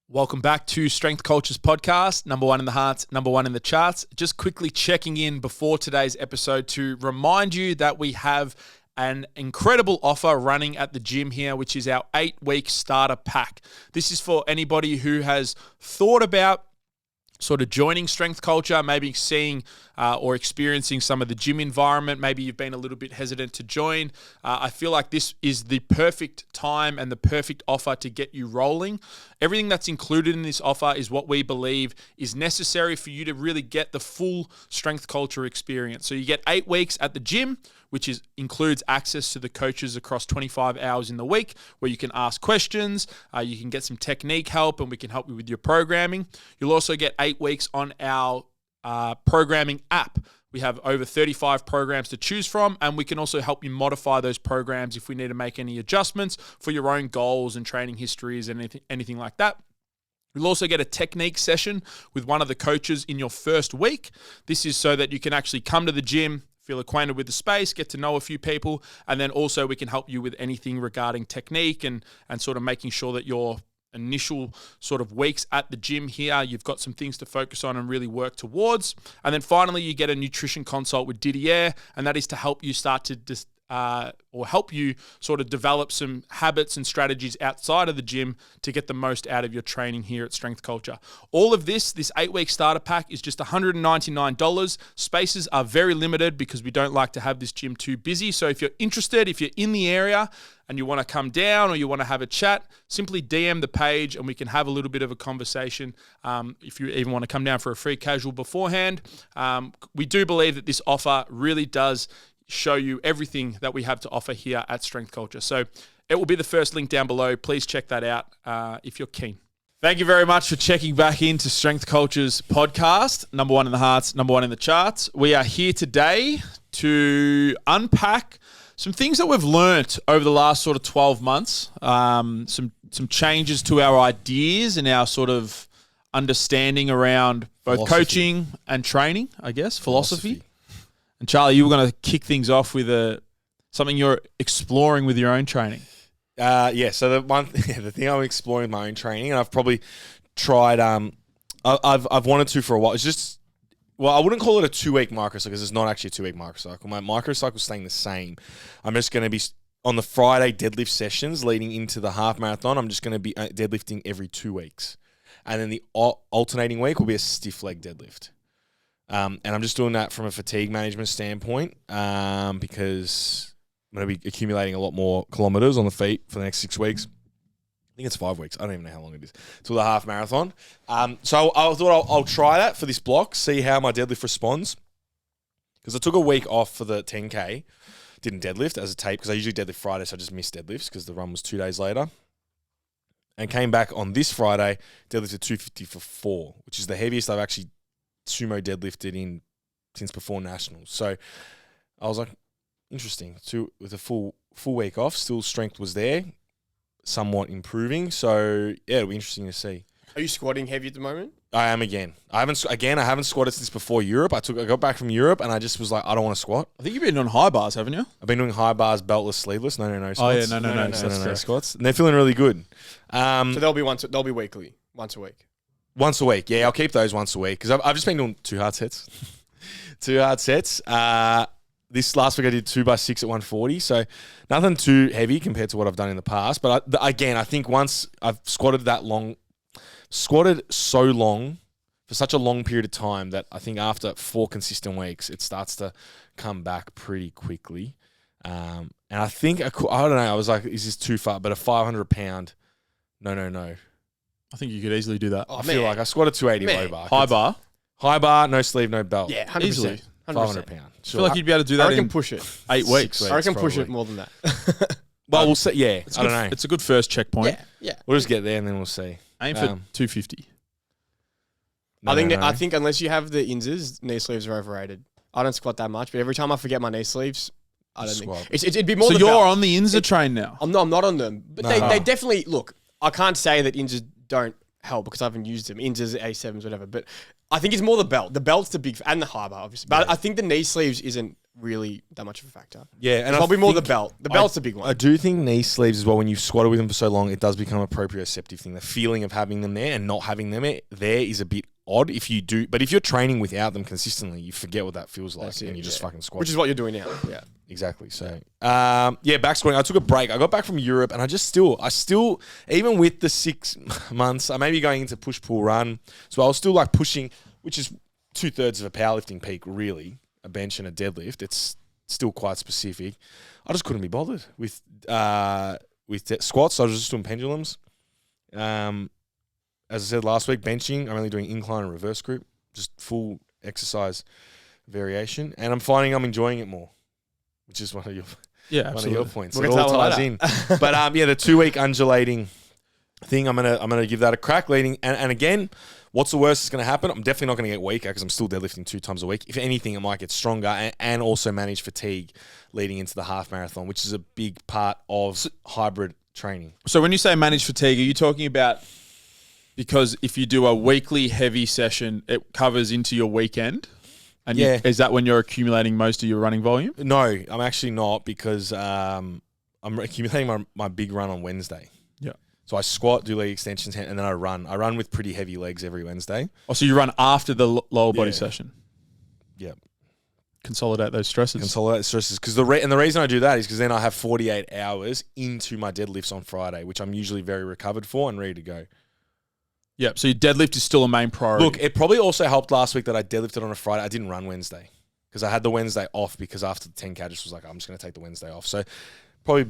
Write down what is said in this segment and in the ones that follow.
Welcome back to Strength Cultures Podcast, number one in the hearts, number one in the charts. Just quickly checking in before today's episode to remind you that we have an incredible offer running at the gym here, which is our 8-week starter pack. This is for anybody who has thought about sort of joining Strength Culture, maybe seeing or experiencing some of the gym environment. Maybe you've been a little bit hesitant to join. I feel like this is the perfect time and the perfect offer to get you rolling. Everything that's included in this offer is what we believe is necessary for you to really get the full Strength Culture experience. So you get 8 weeks at the gym, which includes access to the coaches across 25 hours in the week, where you can ask questions, you can get some technique help, and we can help you with your programming. You'll also get 8 weeks on our programming app. We have over 35 programs to choose from, and we can also help you modify those programs if we need to make any adjustments for your own goals and training histories and anything like that. You'll also get a technique session with one of the coaches in your first week. This is so that you can actually come to the gym, feel acquainted with the space, get to know a few people, and then also we can help you with anything regarding technique and sort of making sure that your initial sort of weeks at the gym here, you've got some things to focus on and really work towards. And then finally, you get a nutrition consult with Didier, and that is to help you start to help you sort of develop some habits and strategies outside of the gym to get the most out of your training here at Strength Culture. All of this 8-week starter pack is just $199. Spaces are very limited because we don't like to have this gym too busy. So if you're interested, if you're in the area and you want to come down or you want to have a chat, simply DM the page and we can have a little bit of a conversation. If you even want to come down for a free casual beforehand, we do believe that this offer really does show you everything that we have to offer here at Strength Culture. So it will be the first link down below. Please check that out if you're keen. Thank you very much for checking back into Strength Culture's podcast, number one in the hearts, number one in the charts. We are here today to unpack some things that we've learnt over the last sort of 12 months, some changes to our ideas and our sort of understanding around both coaching and training, I guess, philosophy. And Charlie, you were going to kick things off with something you're exploring with your own training. So the thing I'm exploring with my own training, and I've probably tried. I've wanted to for a while. It's just, I wouldn't call it a 2-week microcycle because it's not actually a 2-week microcycle. My microcycle is staying the same. I'm just going to be on the Friday deadlift sessions leading into the half marathon. I'm just going to be deadlifting every 2 weeks, and then the alternating week will be a stiff leg deadlift. And I'm just doing that from a fatigue management standpoint because I'm going to be accumulating a lot more kilometers on the feet for the next 6 weeks. I think it's 5 weeks. I don't even know how long it is till the half marathon. So I thought I'll try that for this block, see how my deadlift responds. Because I took a week off for the 10K, didn't deadlift as a tape because I usually deadlift Friday, so I just missed deadlifts because the run was 2 days later. And came back on this Friday, deadlifted 250 for 4, which is the heaviest I've actually sumo deadlifted since before nationals. So I was like, interesting. With a full week off, still strength was there, somewhat improving. So yeah, it'll be interesting to see. Are you squatting heavy at the moment? I am again. I haven't squatted since before Europe. I got back from Europe and I just was like, I don't want to squat. I think you've been on high bars, haven't you? I've been doing high bars, beltless, sleeveless. No squats. Oh yeah, no squats. And they're feeling really good. So they'll be weekly, once a week. Once a week, yeah. I'll keep those once a week because I've just been doing 2 hard sets. 2 hard sets. This last week I did 2x6 at 140, so nothing too heavy compared to what I've done in the past. But I think once I've squatted so long for such a long period of time that I think after 4 consistent weeks, it starts to come back pretty quickly. And I think I don't know. I was like, is this too far? But a 500 pound, no. I think you could easily do that. I feel like I squatted 280 low bar. High bar, no sleeve, no belt. Yeah, 100%. Easily. 500 pound. I feel like you'd be able to do that in push it. 8 weeks. I reckon push it more than that. Well, we'll see. Yeah, I don't know. It's a good first checkpoint. Yeah. We'll just get there and then we'll see. Aim for 250. I think unless you have the inses, knee sleeves are overrated. I don't squat that much, but every time I forget my knee sleeves, I don't think it'd be more. So you're on the Inza train now? I'm not on them, but they definitely look. I can't say that Inzas don't help because I haven't used them. Inzas, A7s, whatever. But I think it's more the belt. The belt's the big and the high bar, obviously. But I think the knee sleeves isn't really that much of a factor. Yeah, and it's probably more the belt. The belt's a big one. I do think knee sleeves as well, when you've squatted with them for so long, it does become a proprioceptive thing. The feeling of having them there and not having them there is a bit odd if you do. But if you're training without them consistently, you forget what that feels like and you just fucking squat. Which is what you're doing now. Yeah. Exactly. So, back squatting. I took a break. I got back from Europe and I still, even with the 6 months, I may be going into push, pull, run. So I was still like pushing, which is 2/3 of a powerlifting peak, really, a bench and a deadlift. It's still quite specific. I just couldn't be bothered with squats. So I was just doing pendulums. As I said last week, benching, I'm only doing incline and reverse grip, just full exercise variation. And I'm finding I'm enjoying it more, which is one of your points. It all ties in. But the 2-week undulating thing, I'm gonna give that a crack leading. And again, what's the worst that's going to happen? I'm definitely not going to get weaker because I'm still deadlifting 2 times a week. If anything, it might get stronger and also manage fatigue leading into the half marathon, which is a big part of hybrid training. So when you say manage fatigue, are you talking about because if you do a weekly heavy session, it covers into your weekend? And is that when you're accumulating most of your running volume? No, I'm actually not because I'm accumulating my big run on Wednesday. Yeah. So I squat, do leg extensions, and then I run. I run with pretty heavy legs every Wednesday. Oh, so you run after the lower body session? Yeah. Consolidate those stresses. Because the reason I do that is because then I have 48 hours into my deadlifts on Friday, which I'm usually very recovered for and ready to go. Yeah, so your deadlift is still a main priority. Look, it probably also helped last week that I deadlifted on a Friday. I didn't run Wednesday because I had the Wednesday off because after the 10K I just was like, I'm just going to take the Wednesday off. So probably a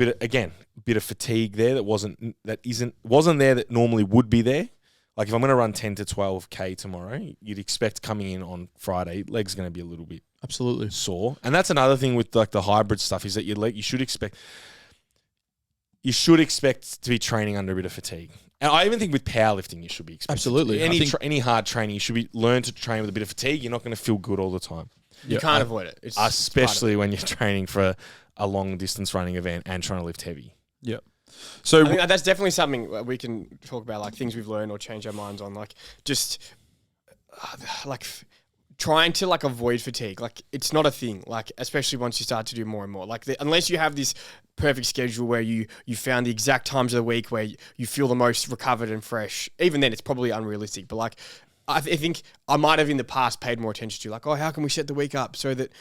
bit of fatigue there that wasn't there that normally would be there. Like if I'm going to run 10 to 12K tomorrow, you'd expect coming in on Friday, legs going to be a little bit absolutely sore. And that's another thing with like the hybrid stuff is that you should expect to be training under a bit of fatigue. And I even think with powerlifting, you should be expecting. Absolutely. Any hard training, you should learn to train with a bit of fatigue. You're not going to feel good all the time. You can't avoid it. Especially when you're training for a long distance running event and trying to lift heavy. Yeah. So I think that's definitely something we can talk about, like things we've learned or changed our minds on, like just trying to like avoid fatigue. Like it's not a thing. Like especially once you start to do more and more. Like unless you have this perfect schedule where you found the exact times of the week where you feel the most recovered and fresh. Even then, it's probably unrealistic. But like I think I might have in the past paid more attention to like, oh, how can we set the week up so that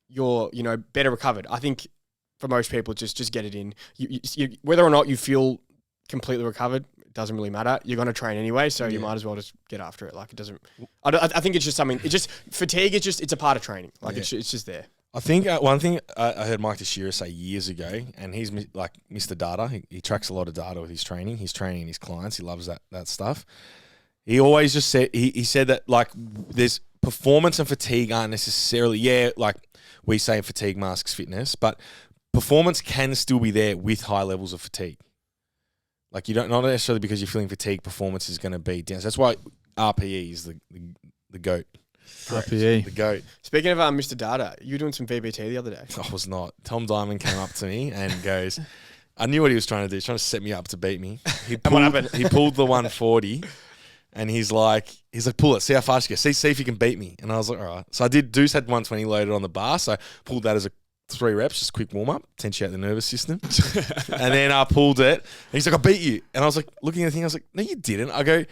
you're better recovered? I think for most people, just get it in. You whether or not you feel completely recovered, it doesn't really matter. You're going to train anyway, so you might as well just get after it. Like it doesn't. I think it's just something. Fatigue. It's a part of training. Like it's just there. I think one thing I heard Mike Teixeira say years ago, and he's like Mr. Data. He tracks a lot of data with his training. He's training his clients. He loves that stuff. He always just said he said that like there's performance and fatigue aren't necessarily like we say fatigue masks fitness, but performance can still be there with high levels of fatigue. Like you don't not necessarily because you're feeling fatigued, performance is going to be down. So that's why RPE is the GOAT. RPE. The GOAT. Speaking of Mr. Data, you were doing some VBT the other day. I was not. Tom Diamond came up to me and goes, I knew what he was trying to do. He was trying to set me up to beat me. What happened? He pulled the 140 and he's like, pull it. See how fast you go. See if you can beat me. And I was like, all right. So I did. Deuce had 120 loaded on the bar. So I pulled that as a 3 reps, just a quick warm up, tension out the nervous system. And then I pulled it. And he's like, I beat you. And I was like, looking at the thing, I was like, no, you didn't. I go,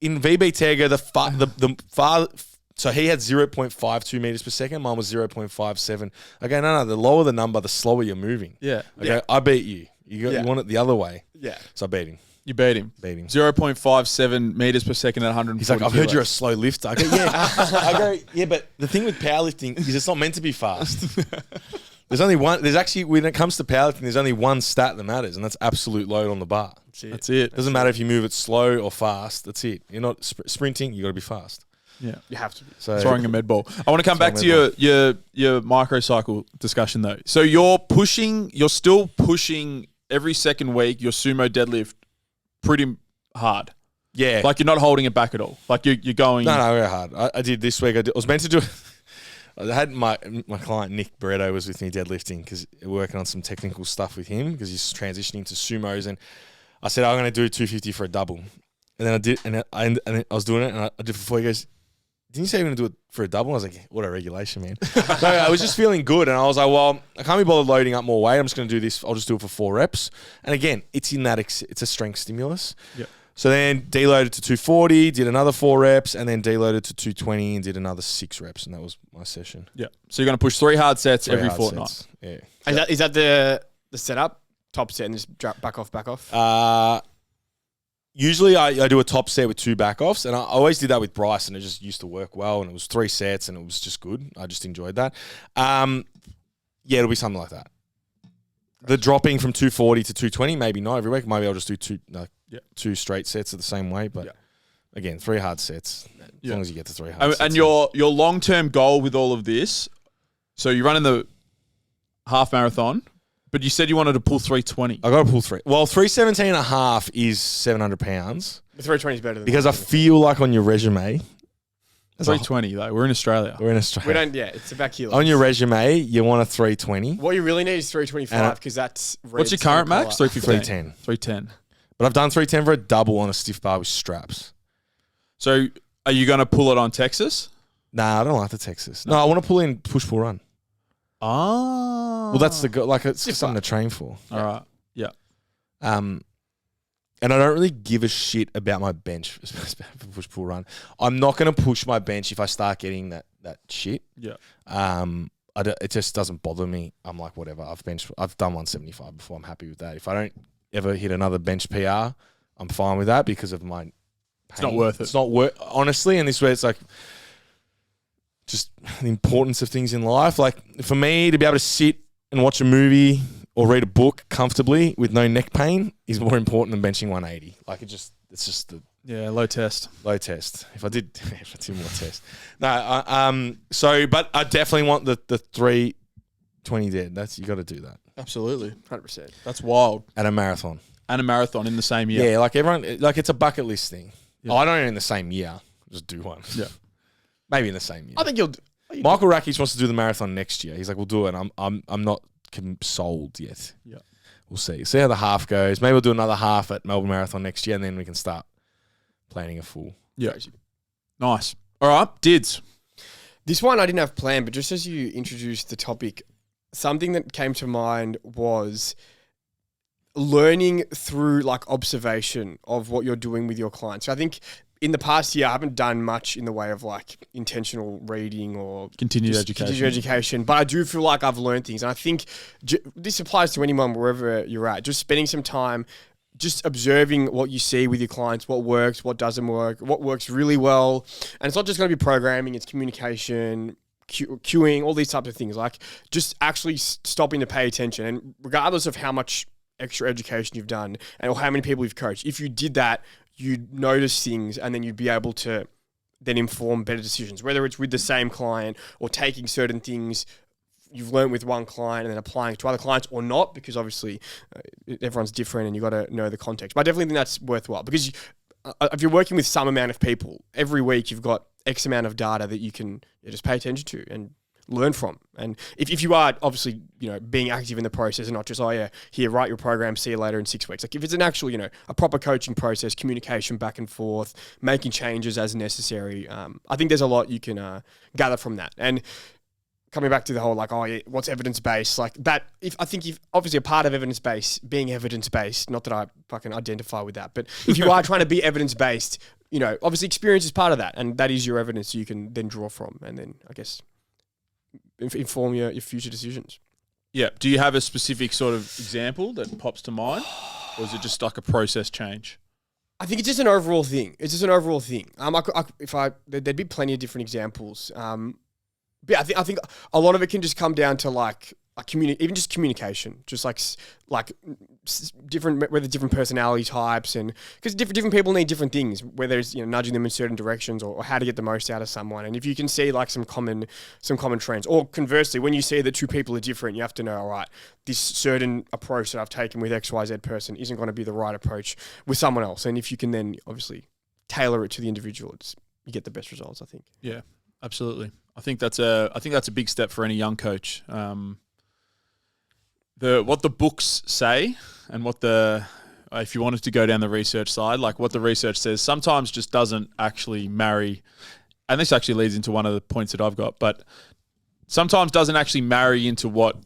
in VBT, I go, the far. So he had 0.52 meters per second. Mine was 0.57. I go, no, the lower the number, the slower you're moving. Yeah. I go, I beat you. You want it the other way. Yeah. So I beat him. You beat him. 0.57 meters per second at 140. He's like, I've heard you're a slow lifter. I go, yeah. Yeah, but the thing with powerlifting is it's not meant to be fast. There's actually, when it comes to powerlifting, there's only one stat that matters, and that's absolute load on the bar. That's it. Doesn't matter if you move it slow or fast. That's it. You're not sprinting. You got to be fast. Yeah, you have to be. So, throwing a med ball. I want to come back to your microcycle discussion though. So you're still pushing every second week your sumo deadlift pretty hard. Yeah, like you're not holding it back at all. Like you're going. No, very hard. I did this week. I was meant to do. I had my client Nick Barretto was with me deadlifting because we're working on some technical stuff with him because he's transitioning to sumos, and I said I'm going to do 250 for a double, and then I did, and I was doing it, and I did for 4. He goes, didn't you say you're going to do it for a double? I was like, what a regulation, man. No, I was just feeling good. And I was like, well, I can't be bothered loading up more weight. I'm just going to do this. I'll just do it for 4 reps. And again, it's in that, it's a strength stimulus. Yeah. So then deloaded to 240, did another 4 reps, and then deloaded to 220 and did another 6 reps. And that was my session. Yeah. So you're going to push 3 hard sets 3 every hard fortnight. sets. Yeah. Is that the setup? Top set and just drop back off? Usually I do a top set with 2 back offs, and I always did that with Bryce, and it just used to work well, and it was 3 sets, and it was just good. I just enjoyed that. Yeah, it'll be something like that. The dropping from 240 to 220, maybe not every week. Maybe I'll just do 2 straight sets of the same way, but again, 3 hard sets. As long as you get to 3 hard sets. And your long-term goal with all of this, so you're running the half marathon, but you said you wanted to pull 320. I got to pull 3. Well, 317 and a half is 700 pounds. The 320 is better than because I feel like on your resume, 320 though. We're in Australia. We're in Australia. We don't. Yeah, it's about kilos. On your resume, you want a 320. What you really need is 325 because that's. What's your current max? 310. 310. But I've done 310 for a double on a stiff bar with straps. So are you going to pull it on Texas? Nah, I don't like the Texas. No, I want to pull in push pull run. Oh. Well, that's it's something to train for. All right. Yeah. And I don't really give a shit about my bench for push pull run. I'm not going to push my bench if I start getting that shit. Yeah. It just doesn't bother me. I'm like, whatever. I've done 175 before. I'm happy with that. If I don't ever hit another bench PR, I'm fine with that because of my pain. It's not worth it. It's not worth, honestly. And this is where it's like just the importance of things in life. Like for me to be able to sit and watch a movie or read a book comfortably with no neck pain is more important than benching 180. Like it's just the low test. Low test. If I did more tests. No, but I definitely want the 320 dead. You got to do that. Absolutely. 100%. That's wild. At a marathon. And a marathon in the same year. Yeah, like everyone, like it's a bucket list thing. Yeah. I don't know in the same year. Just do one. Yeah. Maybe in the same year. I think you'll. Michael Rakic wants to do the marathon next year. He's like, we'll do it. I'm not sold yet. Yeah. We'll see. See how the half goes. Maybe we'll do another half at Melbourne Marathon next year, and then we can start planning a full. Yeah. Nice. All right. Dids. This one I didn't have planned, but just as you introduced the topic, something that came to mind was learning through like observation of what you're doing with your clients. So I think in the past year, I haven't done much in the way of like intentional reading or continued education, but I do feel like I've learned things. And I think this applies to anyone wherever you're at, just spending some time just observing what you see with your clients, what works, what doesn't work, what works really well. And it's not just going to be programming, it's communication, cueing, all these types of things. Like just actually stopping to pay attention. And regardless of how much extra education you've done or how many people you've coached, if you did that, you'd notice things and then you'd be able to then inform better decisions, whether it's with the same client or taking certain things you've learned with one client and then applying it to other clients or not, because obviously everyone's different and you've got to know the context. But I definitely think that's worthwhile because if you're working with some amount of people, every week you've got X amount of data that you can just pay attention to and learn from. And if you are obviously, being active in the process and not just, here, write your program, see you later in 6 weeks. Like if it's an actual, a proper coaching process, communication back and forth, making changes as necessary, I think there's a lot you can gather from that. And coming back to the whole what's evidence-based, like that, I think if obviously a part of evidence-based, being evidence-based, not that I fucking identify with that, but if you are trying to be evidence-based, obviously experience is part of that, and that is your evidence you can then draw from, and then I guess inform your future decisions. Yeah. Do you have a specific sort of example that pops to mind, or is it just like a process change? I think it's just an overall thing. There'd be plenty of different examples. But I think a lot of it can just come down to even just communication, just different personality types, and because different people need different things, whether it's nudging them in certain directions or how to get the most out of someone. And if you can see some common trends, or conversely, when you see that two people are different, you have to know, all right, this certain approach that I've taken with XYZ person isn't going to be the right approach with someone else. And if you can then obviously tailor it to the individual, you get the best results, I think. Yeah, absolutely. I think that's a big step for any young coach. What the books say and what if you wanted to go down the research side, like what the research says, sometimes just doesn't actually marry and this actually leads into one of the points that I've got, but sometimes doesn't actually marry into what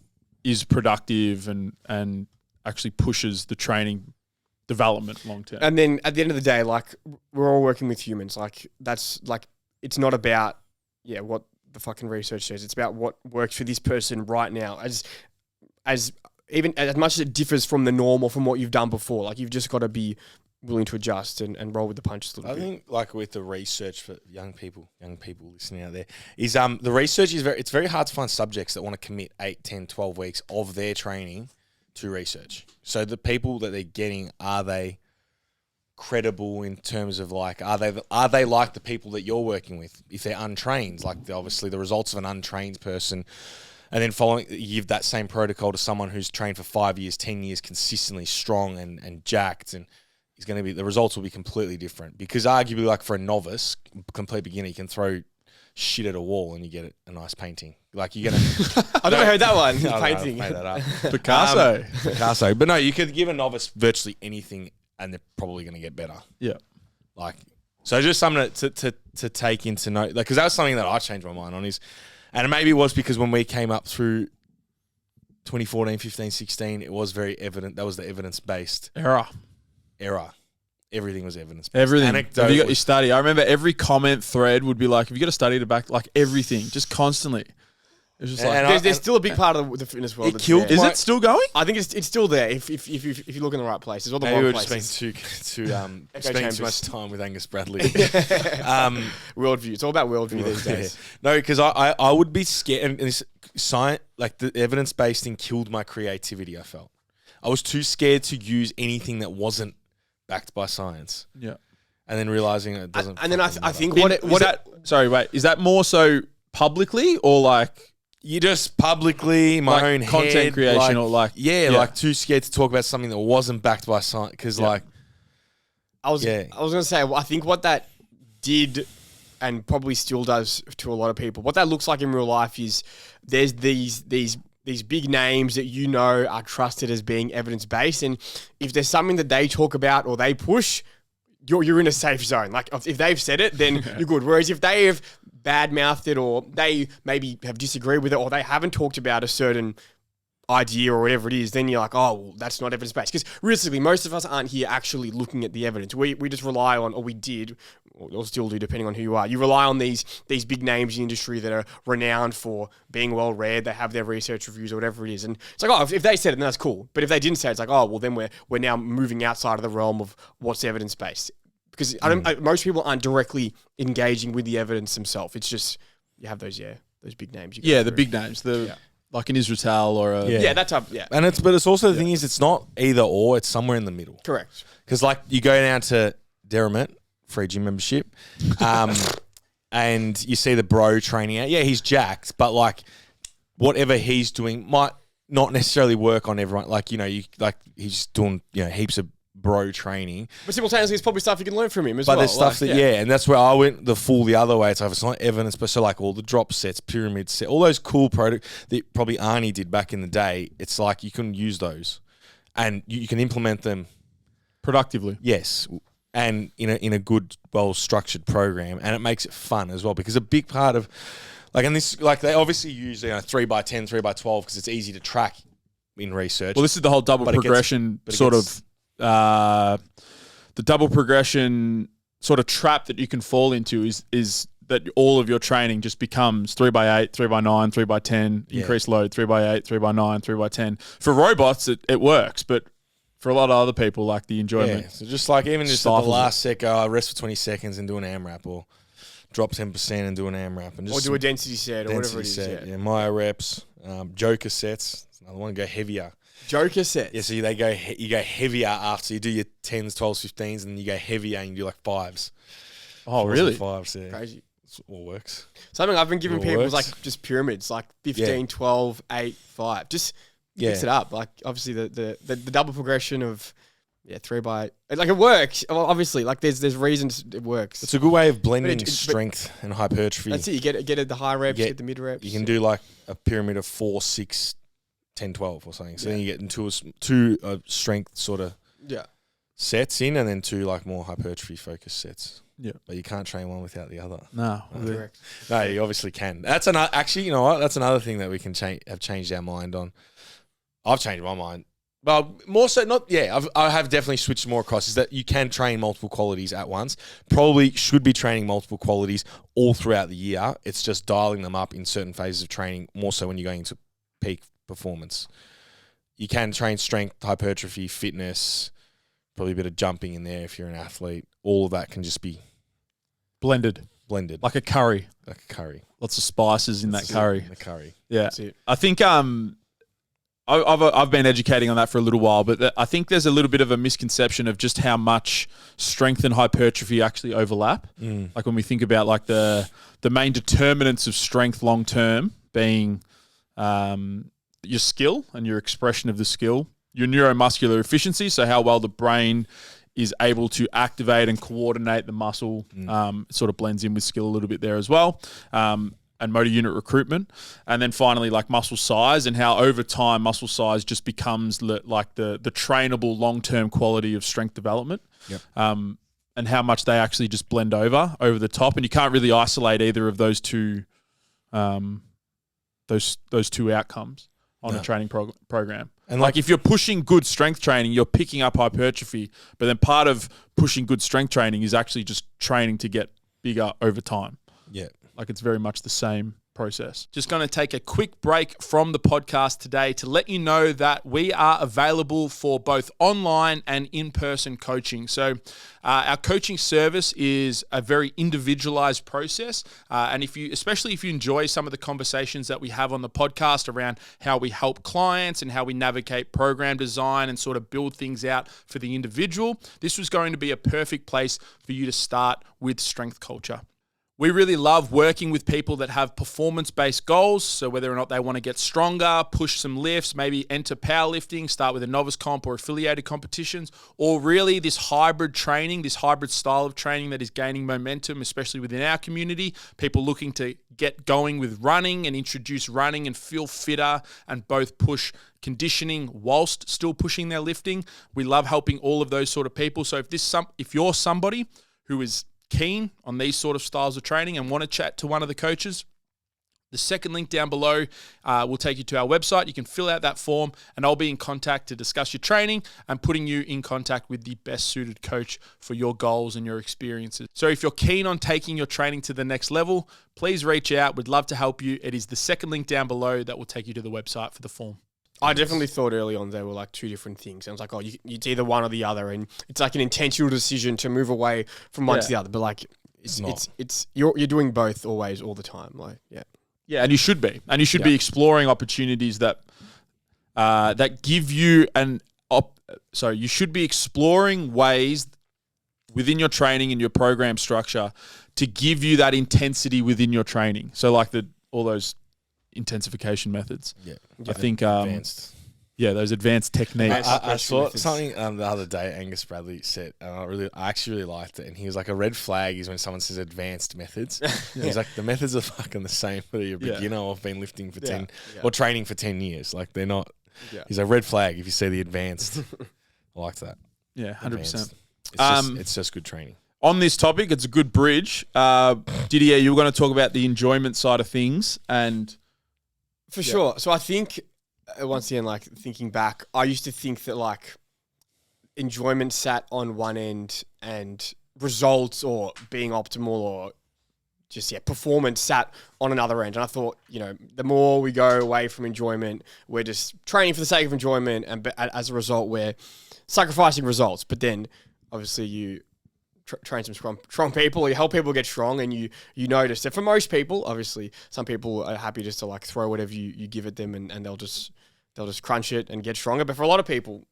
is productive and actually pushes the training development long term. And then at the end of the day, like, we're all working with humans. Like, that's like, it's not about what the fucking research says. It's about what works for this person right now. As even as much as it differs from the norm or from what you've done before, like, you've just got to be willing to adjust and roll with the punches a little bit. I think, like, with the research for young people listening out there, is the research is it's very hard to find subjects that want to commit 8, 10, 12 weeks of their training to research. So the people that they're getting, are they credible in terms of, like, are they like the people that you're working with? If they're untrained, like, obviously the results of an untrained person, and then you give that same protocol to someone who's trained for 5 years, 10 years, consistently strong and jacked, and is going to be, the results will be completely different. Because arguably, like, for a novice, complete beginner, you can throw shit at a wall and you get a nice painting. Like, you're going to... I've never heard that one. No, Painting. I made that up. Picasso. But no, you could give a novice virtually anything and they're probably going to get better. Yeah. Like, so just something to take into note. Like, because that was something that I changed my mind on and maybe it was because when we came up through 2014, 15, 16, it was very evident. That was the evidence-based era. Everything was evidence-based. Everything. Have you got your study? I remember every comment thread would be like, have you got a study to back, like, everything, just constantly. It was just like, there's still a big part of the fitness world. Is it still going? I think it's still there if you look in the right places. Or the maybe wrong we're places. just spending too much time with Angus Bradley. Worldview. It's all about worldview these days. No, because I would be scared. And this science, like, the evidence-based thing killed my creativity, I felt. I was too scared to use anything that wasn't backed by science. Yeah. And then realizing it doesn't. And then I think is that more so publicly or like you just publicly like own content head, creation, like, or like like too scared to talk about something that wasn't backed by science because like I was gonna say, I think what that did and probably still does to a lot of people, what that looks like in real life is there's these big names that you know are trusted as being evidence-based, and if there's something that they talk about or they push, you're in a safe zone. Like, if they've said it, then you're good. Whereas if they have bad-mouthed it or they maybe have disagreed with it or they haven't talked about a certain idea or whatever it is, then you're like, oh, well, that's not evidence-based. Because realistically, most of us aren't here actually looking at the evidence. We just rely on, or we did, or still do, depending on who you are. You rely on these big names in the industry that are renowned for being well-read. They have their research reviews or whatever it is. And it's like, oh, if they said it, then that's cool. But if they didn't say it, it's like, oh, well, then we're now moving outside of the realm of what's evidence-based. Because most people aren't directly engaging with the evidence themselves. It's just, you have those big names. The big names. Like an Israel or a... Yeah, that type, And it's also the thing is, it's not either or, it's somewhere in the middle. Correct. Because, like, you go down to Derrimut, free gym membership, and you see the bro training out. Yeah, he's jacked, but, like, whatever he's doing might not necessarily work on everyone. Like, you know, he's doing, heaps of bro training. But simultaneously, it's probably stuff you can learn from him as well. But there's stuff and that's where I went the other way. It's like, it's not evidence, but so like all the drop sets, pyramid set, all those cool products that probably Arnie did back in the day, it's like you can use those and you can implement them productively. Yes. And in a good, well-structured program. And it makes it fun as well, because a big part of, like, and this, like, they obviously use 3x10, 3x12 because it's easy to track in research. Well, this is the whole double progression the double progression sort of trap that you can fall into is that all of your training just becomes 3x8, 3x9, 3x10, increased load, 3x8, 3x9, 3x10. For robots, it works, but for a lot of other people, like the enjoyment. Yeah, so just like even just at the last sec, rest for 20 seconds and do an AMRAP, or drop 10% and do an AMRAP. And just or do a density set or whatever it is. Yeah, Myo reps, Joker sets. I want to go heavier. Joker sets. Yeah, so you go heavier after you do your 10s, 12s, 15s, and then you go heavier and you do like 5s. Oh, really? 5s, yeah. Crazy. It all works. Something I've been giving people is like just pyramids, like 15, 12, 8, 5. Just mix it up. Like, obviously the double progression of 3x, like, it works. Well, obviously, like there's reasons it works. It's a good way of blending strength and hypertrophy. That's it. You get at the high reps, get the mid reps. You can do like a pyramid of 4, 6, 10, 12 or something. So then you get into two strength sort of sets in, and then 2 like more hypertrophy focused sets. Yeah. But you can't train one without the other. No. Correct. No, you obviously can. That's another. Actually, you know what? That's another thing that we can have changed our mind on. I've changed my mind. Well, more so not. Yeah, I have definitely switched more across. Is that you can train multiple qualities at once. Probably should be training multiple qualities all throughout the year. It's just dialing them up in certain phases of training. More so when you're going into peak performance. You can train strength, hypertrophy, fitness. Probably a bit of jumping in there if you're an athlete. All of that can just be Blended. Like a curry. Like a curry. Lots of spices in that curry. The curry. Yeah. That's it. I think I've been educating on that for a little while, but I think there's a little bit of a misconception of just how much strength and hypertrophy actually overlap. Like when we think about like the main determinants of strength long term being your skill and your expression of the skill, your neuromuscular efficiency, so how well the brain is able to activate and coordinate the muscle. It sort of blends in with skill a little bit there as well. And motor unit recruitment. And then finally, like muscle size and how over time muscle size just becomes like the trainable long-term quality of strength development. Yep. And how much they actually just blend over the top. And you can't really isolate either of those two those two outcomes on a training program. And like if you're pushing good strength training, you're picking up hypertrophy. But then part of pushing good strength training is actually just training to get bigger over time. Yeah. Like it's very much the same process. Just going to take a quick break from the podcast today to let you know that we are available for both online and in-person coaching. So our coaching service is a very individualized process. And especially if you enjoy some of the conversations that we have on the podcast around how we help clients and how we navigate program design and sort of build things out for the individual, this was going to be a perfect place for you to start with Strength Culture. We really love working with people that have performance-based goals. So whether or not they want to get stronger, push some lifts, maybe enter powerlifting, start with a novice comp or affiliated competitions, or really this hybrid training, this hybrid style of training that is gaining momentum, especially within our community. People looking to get going with running and introduce running and feel fitter and both push conditioning whilst still pushing their lifting. We love helping all of those sort of people. So if you're somebody who is keen on these sort of styles of training and want to chat to one of the coaches, the second link down below will take you to our website. You can fill out that form and I'll be in contact to discuss your training and putting you in contact with the best suited coach for your goals and your experiences. So if you're keen on taking your training to the next level, please reach out. We'd love to help you. It is the second link down below that will take you to the website for the form. I definitely thought early on they were like two different things. I was like, oh, it's either one or the other, and it's like an intentional decision to move away from one to the other. But like, you're doing both always, all the time. Like, yeah, and you should be, be exploring opportunities that give you you should be exploring ways within your training and your program structure to give you that intensity within your training. So like all those intensification methods. Yeah. I think advanced. Those advanced techniques. I saw something the other day Angus Bradley said, and I actually really liked it. And he was like, a red flag is when someone says advanced methods. He's like, the methods are fucking the same whether you're a beginner or have been lifting for 10 or training for 10 years. Like they're not. Yeah. He's a red flag if you say the advanced. I liked that. Yeah, 100%. It's just good training. On this topic, it's a good bridge. Didier, you were going to talk about the enjoyment side of things and. For sure. So I think, once again, like thinking back, I used to think that like enjoyment sat on one end and results or being optimal or just, performance sat on another end. And I thought, the more we go away from enjoyment, we're just training for the sake of enjoyment. And as a result, we're sacrificing results. But then obviously you train some strong people, you help people get strong, and you notice that for most people, obviously some people are happy just to like throw whatever you give at them and they'll just crunch it and get stronger. But for a lot of people,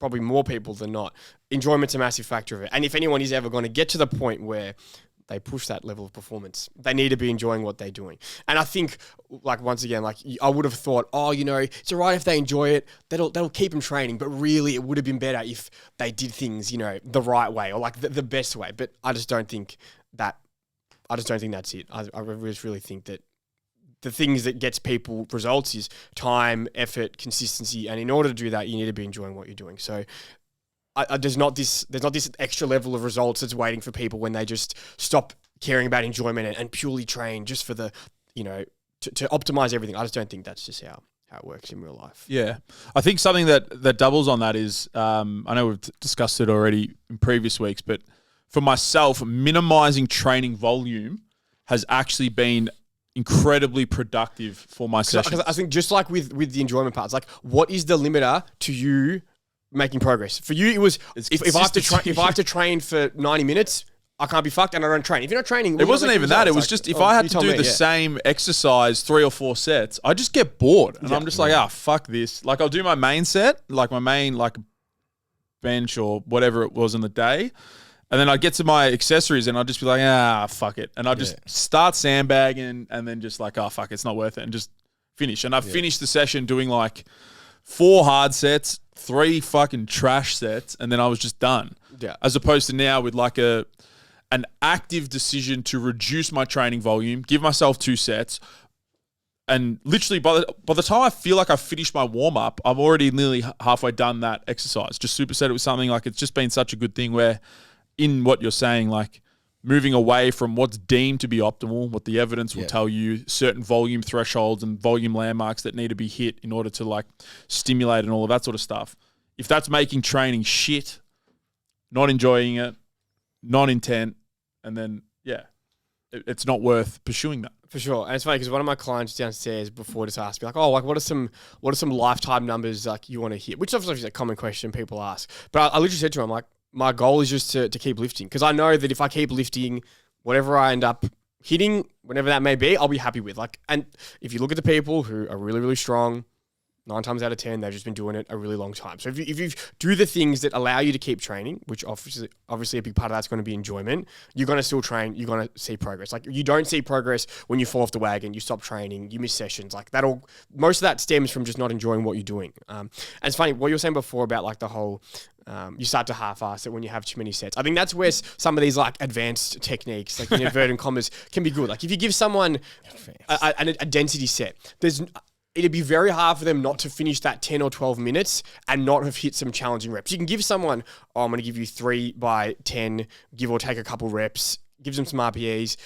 probably more people than not, enjoyment's a massive factor of it. And if anyone is ever going to get to the point where they push that level of performance, they need to be enjoying what they're doing. And I think, like, once again, like I would have thought, it's all right if they enjoy it, that'll keep them training. But really, it would have been better if they did things, the right way or like the best way. But I just don't think that's it. I just really think that the things that gets people results is time, effort, consistency. And in order to do that, you need to be enjoying what you're doing. So there's not this extra level of results that's waiting for people when they just stop caring about enjoyment and purely train just for the, to optimize everything. I just don't think that's just how it works in real life. Yeah. I think something that doubles on that is, I know we've discussed it already in previous weeks, but for myself, minimizing training volume has actually been incredibly productive for my sessions. Because I think just like with the enjoyment parts, like what is the limiter to you making progress? For you, it was if I have to train for 90 minutes, I can't be fucked and I don't train. If you're not training, it wasn't even that. It was just if I had to do the same exercise 3 or 4 sets, I just get bored and I'm just like, fuck this. Like I'll do my main set, like my main like bench or whatever it was in the day. And then I'd get to my accessories and I'd just be like, fuck it. And I'd just start sandbagging and then just like, fuck, it's not worth it. And just finish. And I've finished the session doing like 4 hard sets, 3 fucking trash sets. And then I was just done. Yeah. As opposed to now with like an active decision to reduce my training volume, give myself 2 sets. And literally by the time I feel like I've finished my warm-up, I'm already nearly halfway done that exercise. Just superset it with something like it's just been such a good thing where in what you're saying, like moving away from what's deemed to be optimal, what the evidence will tell you, certain volume thresholds and volume landmarks that need to be hit in order to like stimulate and all of that sort of stuff. If that's making training shit, not enjoying it, non-intent, and then, it's not worth pursuing that. For sure. And it's funny because one of my clients downstairs before just asked me like, oh, like what are some lifetime numbers like you want to hit? Which obviously is a common question people ask. But I literally said to him, like, my goal is just to keep lifting because I know that if I keep lifting, whatever I end up hitting, whenever that may be, I'll be happy with. Like, and if you look at the people who are really, really strong, 9 times out of 10, they've just been doing it a really long time. So if you do the things that allow you to keep training, which obviously a big part of that's going to be enjoyment, you're going to still train, you're going to see progress. Like you don't see progress when you fall off the wagon, you stop training, you miss sessions. Like most of that stems from just not enjoying what you're doing. And it's funny, what you were saying before about like the whole, you start to half-ass it when you have too many sets. I think that's where some of these like advanced techniques, like in inverted commas, can be good. Like if you give someone a density set, it'd be very hard for them not to finish that 10 or 12 minutes and not have hit some challenging reps. You can give someone, I'm going to give you 3 by 10, give or take a couple reps, gives them some RPEs.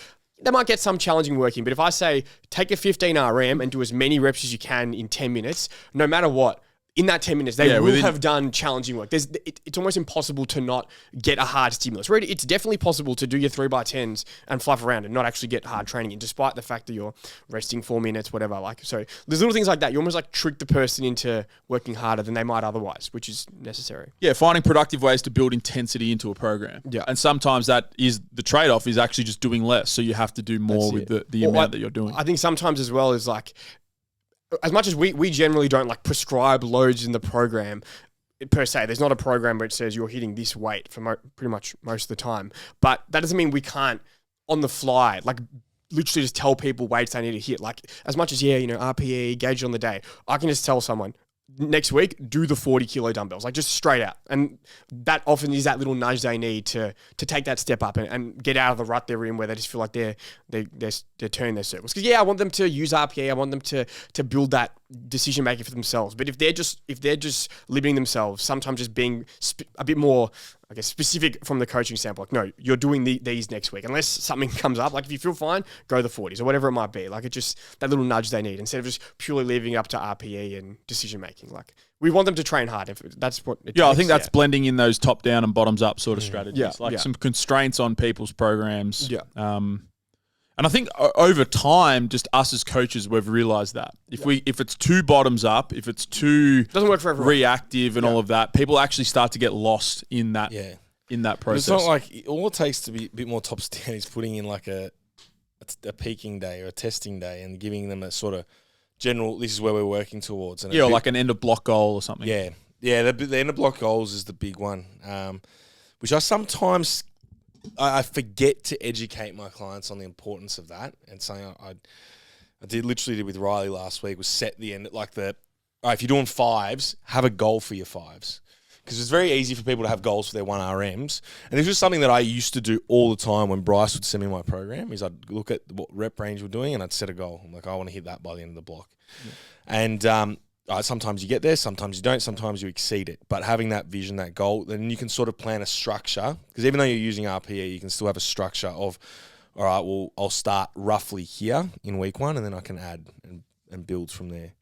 They might get some challenging working, but if I say take a 15 RM and do as many reps as you can in 10 minutes, no matter what, in that 10 minutes, they will have done challenging work. It's almost impossible to not get a hard stimulus. It's definitely possible to do your 3x10s and fluff around and not actually get hard training in, despite the fact that you're resting 4 minutes, whatever. Like, so there's little things like that. You almost like trick the person into working harder than they might otherwise, which is necessary. Yeah, finding productive ways to build intensity into a program. Yeah. And sometimes that is the trade-off is actually just doing less. So you have to do more with the amount that you're doing. I think sometimes as well is like, as much as we generally don't like prescribe loads in the program per se, there's not a program where it says you're hitting this weight for pretty much most of the time. But that doesn't mean we can't on the fly, like literally just tell people weights they need to hit. Like as much as, RPE, gauge on the day, I can just tell someone, next week, do the 40 kilo dumbbells, like just straight out. And that often is that little nudge they need to take that step up and get out of the rut they're in where they just feel like they're turning their circles. Because I want them to use RPA, I want them to build that decision making for themselves. But if they're just limiting themselves, sometimes just being a bit more, I guess, specific from the coaching standpoint. Like, no, you're doing these next week. Unless something comes up, like if you feel fine, go the 40s or whatever it might be. Like it's just that little nudge they need instead of just purely leaving it up to RPE and decision making. Like we want them to train hard. If that's what it takes. I think that's blending in those top down and bottoms up sort of strategies. Some constraints on people's programs. Yeah. And I think over time, just us as coaches, we've realized that if it's too bottoms up, if it's too doesn't work for everyone. Reactive and all of that, people actually start to get lost in that in that process. But it's not like all it takes to be a bit more top down is putting in like a peaking day or a testing day and giving them a sort of general. This is where we're working towards. And or like an end of block goal or something. Yeah. The end of block goals is the big one, which I sometimes. I forget to educate my clients on the importance of that, and something I did with Riley last week was set the end like all right, if you're doing 5s, have a goal for your 5s, because it's very easy for people to have goals for their 1RMs, and this was something that I used to do all the time when Bryce would send me my program. Is I'd look at what rep range we're doing and I'd set a goal. I'm like, I want to hit that by the end of the block, and sometimes you get there, sometimes you don't, sometimes you exceed it. But having that vision, that goal, then you can sort of plan a structure. Because even though you're using RPE, you can still have a structure of, all right, well, I'll start roughly here in week 1, and then I can add and build from there.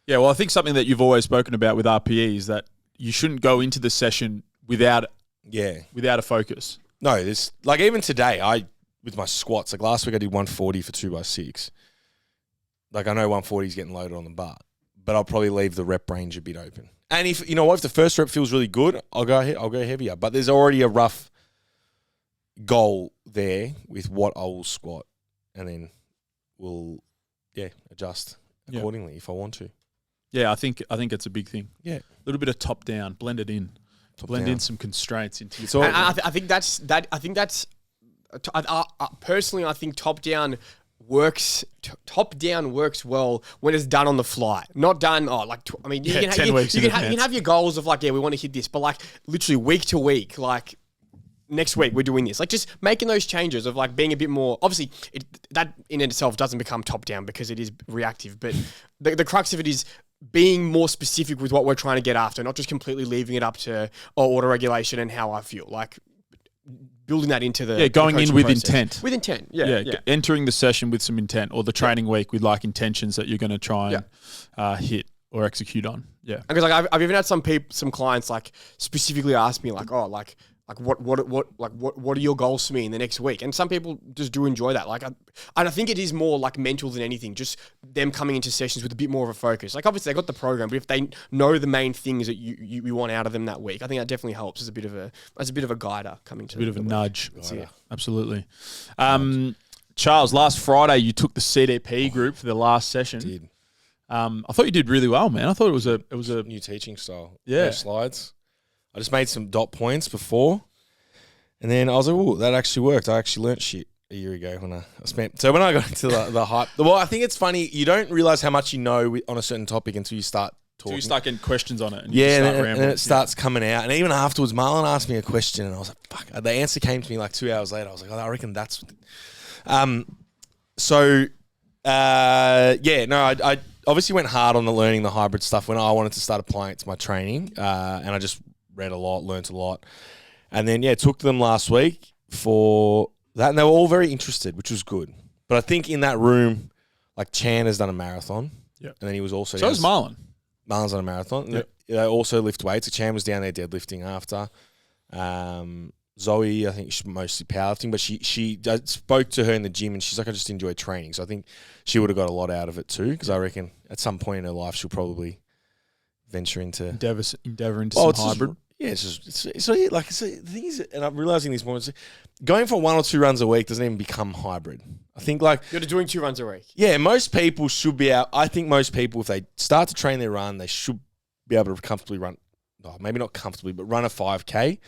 Yeah, well, I think something that you've always spoken about with RPE is that you shouldn't go into the session without a focus. No, this like even today, with my squats, like last week I did 140 for 2x6. Like I know 140 is getting loaded on the bar, but I'll probably leave the rep range a bit open. And if you know what, if the first rep feels really good, I'll go heavier. But there's already a rough goal there with what I will squat, and then we'll adjust accordingly if I want to. Yeah, I think it's a big thing. Yeah, a little bit of top down, blend it in, blend in some constraints into your. So I think that's personally, I think top down works. Top down works well when it's done on the fly, not done. You can have your goals of like, we want to hit this, but like literally week to week, like next week we're doing this. Like just making those changes of like being a bit more. Obviously, that in itself doesn't become top down because it is reactive, but the crux of it is being more specific with what we're trying to get after, not just completely leaving it up to auto regulation and how I feel. Like building that into the going in with process. intent. With intent, entering the session with some intent, or the training week with like intentions that you're going to try and hit or execute on. Yeah, because like I've even had some clients like specifically ask me like, what are your goals for me in the next week? And some people just do enjoy that. Like, I think it is more like mental than anything. Just them coming into sessions with a bit more of a focus. Like, obviously they got the program, but if they know the main things that you want out of them that week, I think that definitely helps as a bit of a guider coming to a bit of a week. nudge. Absolutely. Charles, last Friday you took the CDP group for the last session. I did. I thought you did really well, man. I thought it was a new teaching style. Yeah, no slides. I just made some dot points before, and then I was like, "Oh, that actually worked." I actually learnt shit a year ago when I spent. So when I got into the hype, well, I think it's funny. You don't realize how much you know on a certain topic until you start talking. So you start getting questions on it, and and it starts coming out. And even afterwards, Marlon asked me a question, and I was like, "Fuck!" The answer came to me like 2 hours later. I was like, "I reckon that's." I obviously went hard on learning the hybrid stuff when I wanted to start applying it to my training, and I just read a lot, learnt a lot. And then, took them last week for that. And they were all very interested, which was good. But I think in that room, like Chan has done a marathon. Yeah. And then he was also... So is Marlon. Marlon's done a marathon. Yep. They also lift weights. So Chan was down there deadlifting after. Zoe, I think she's mostly powerlifting, but she spoke to her in the gym and she's like, I just enjoy training. So I think she would have got a lot out of it too, because I reckon at some point in her life she'll probably venture into... Endeavour into some hybrid. The thing is, and I'm realizing these moments, going for 1 or 2 runs a week doesn't even become hybrid. I think like you're doing 2 runs a week. Yeah, most people should be out. I think most people, if they start to train their run, they should be able to comfortably run. Maybe not comfortably, but run a 5K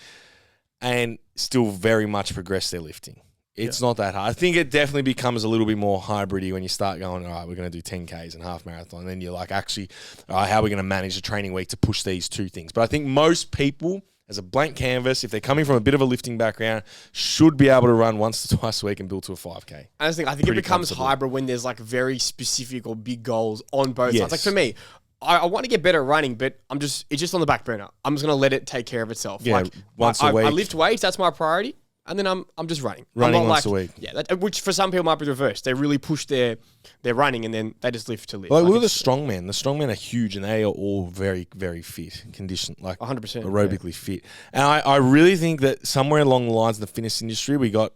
and still very much progress their lifting. It's not that hard. I think it definitely becomes a little bit more hybrid-y when you start going, all right, we're going to do 10Ks and half marathon. And then you're like, actually, all right, how are we going to manage the training week to push these 2 things? But I think most people, as a blank canvas, if they're coming from a bit of a lifting background, should be able to run once to twice a week and build to a 5K. I think it becomes hybrid when there's like very specific or big goals on both sides. Like for me, I want to get better at running, but it's just on the back burner. I'm just going to let it take care of itself. Yeah, like once a week. I lift weights, that's my priority. And then I'm just running. Running once a week. Yeah, which for some people might be reversed. They really push their running and then they just lift to lift. Like look at the strongmen. The strongmen are huge and they are all very, very fit, conditioned, like 100%, aerobically fit. And I really think that somewhere along the lines of the fitness industry, we got